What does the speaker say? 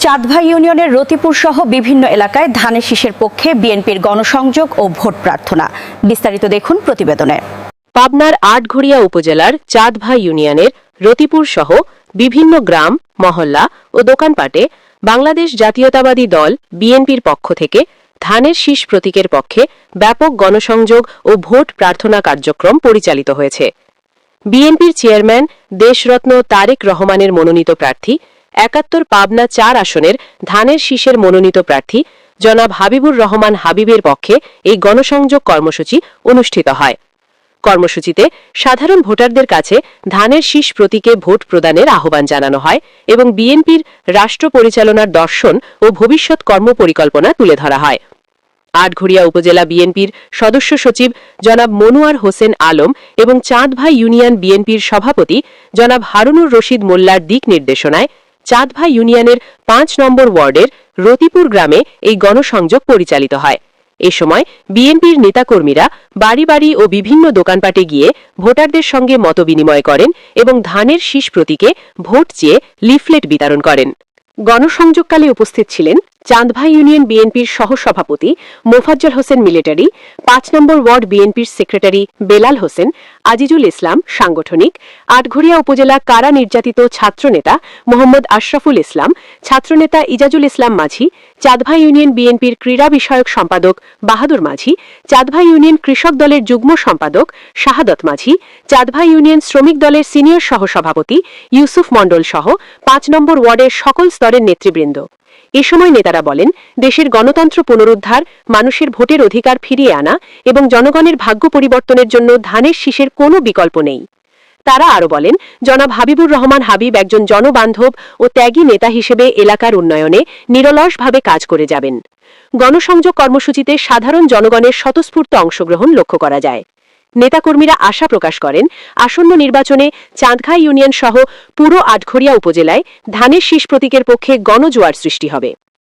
চাঁদভাই ইউনিয়নের রতিপুর সহ বিভিন্ন এলাকায় ধানের শীষের পক্ষে বিএনপির গণসংযোগ ও ভোট প্রার্থনা। বিস্তারিত দেখুন প্রতিবেদনে। পাবনার আটঘরিয়া উপজেলার চাঁদভাই ইউনিয়নের রতিপুর সহ বিভিন্ন গ্রাম, মহল্লা ও দোকানপাটে বাংলাদেশ জাতীয়তাবাদী দল বিএনপির পক্ষ থেকে ধানের শীষ প্রতীকের পক্ষে ব্যাপক গণসংযোগ ও ভোট প্রার্থনা কার্যক্রম পরিচালিত হয়েছে। বিএনপির চেয়ারম্যান দেশরত্ন তারেক রহমানের মনোনীত প্রার্থী ৭১ পাবনা ৪ আসনের ধানের শীষের মনোনীত প্রার্থী জনাব হাবিবুর রহমান হাবিবের পক্ষে এই গণসংযোগ কর্মসূচি অনুষ্ঠিত হয়। কর্মসূচিতে সাধারণ ভোটারদের কাছে ধানের শীষ প্রতীকে ভোট প্রদানের আহ্বান জানানো হয় এবং বিএনপির রাষ্ট্র পরিচালনার দর্শন ও ভবিষ্যৎ কর্মপরিকল্পনা তুলে ধরা হয়। আটঘরিয়া উপজেলা বিএনপির সদস্য সচিব জনাব মনোয়ার হোসেন আলম এবং চাঁদভাই ইউনিয়ন বিএনপির সভাপতি জনাব হারুনুর রশিদ মোল্লার দিক নির্দেশনায় চাঁদভাই ইউনিয়নের ৫ নম্বর ওয়ার্ডের রতিপুর গ্রামে এই গণসংযোগ পরিচালিত হয়। এ সময় বিএনপির নেতাকর্মীরা বাড়ি বাড়ি ও বিভিন্ন দোকানপাটে গিয়ে ভোটারদের সঙ্গে মতবিনিময় করেন এবং ধানের শীষ প্রতীকে ভোট চেয়ে লিফলেট বিতরণ করেন। গণসংযোগকালে উপস্থিত ছিলেন চাঁদভাই ইউনিয়ন বিএনপির সহসভাপতি মোফাজ্জল হোসেন মিলিটারি, ৫ নম্বর ওয়ার্ড বিএনপির সেক্রেটারি বেলাল হোসেন, আজিজুল ইসলাম সাংগঠনিক, আটঘরিয়া উপজেলা কারা নির্যাতিত ছাত্রনেতা মোহাম্মদ আশরাফুল ইসলাম, ছাত্রনেতা ইজাজুল ইসলাম মাঝি, চাঁদভাই ইউনিয়ন বিএনপির ক্রীড়া বিষয়ক সম্পাদক বাহাদুর মাঝি, চাঁদভাই ইউনিয়ন কৃষক দলের যুগ্ম সম্পাদক শাহাদত মাঝি, চাঁদভাই ইউনিয়ন শ্রমিক দলের সিনিয়র সহসভাপতি ইউসুফ মণ্ডল সহ ৫ নম্বর ওয়ার্ডের সকল স্তরের নেতৃবৃন্দ। এ সময় নেতারা বলেন, দেশের গণতন্ত্র পুনরুদ্ধার, মানুষের ভোটের অধিকার ফিরিয়ে আনা এবং জনগণের ভাগ্য পরিবর্তনের জন্য ধানের শীষের কোনো বিকল্প নেই। তারা আরও বলেন, জনাব হাবিবুর রহমান হাবিব একজন জনবান্ধব ও ত্যাগী নেতা হিসেবে এলাকার উন্নয়নে নিরলসভাবে কাজ করে যাবেন। গণসংযোগ কর্মসূচিতে সাধারণ জনগণের স্বতঃস্ফূর্ত অংশগ্রহণ লক্ষ্য করা যায়। নেতাকর্মীরা আশা প্রকাশ করেন, আসন্ন নির্বাচনে চাঁদভাই ইউনিয়ন সহ পুরো আটঘরিয়া উপজেলায় ধানের শীষ প্রতীকের পক্ষে গণজোয়ার সৃষ্টি হবে।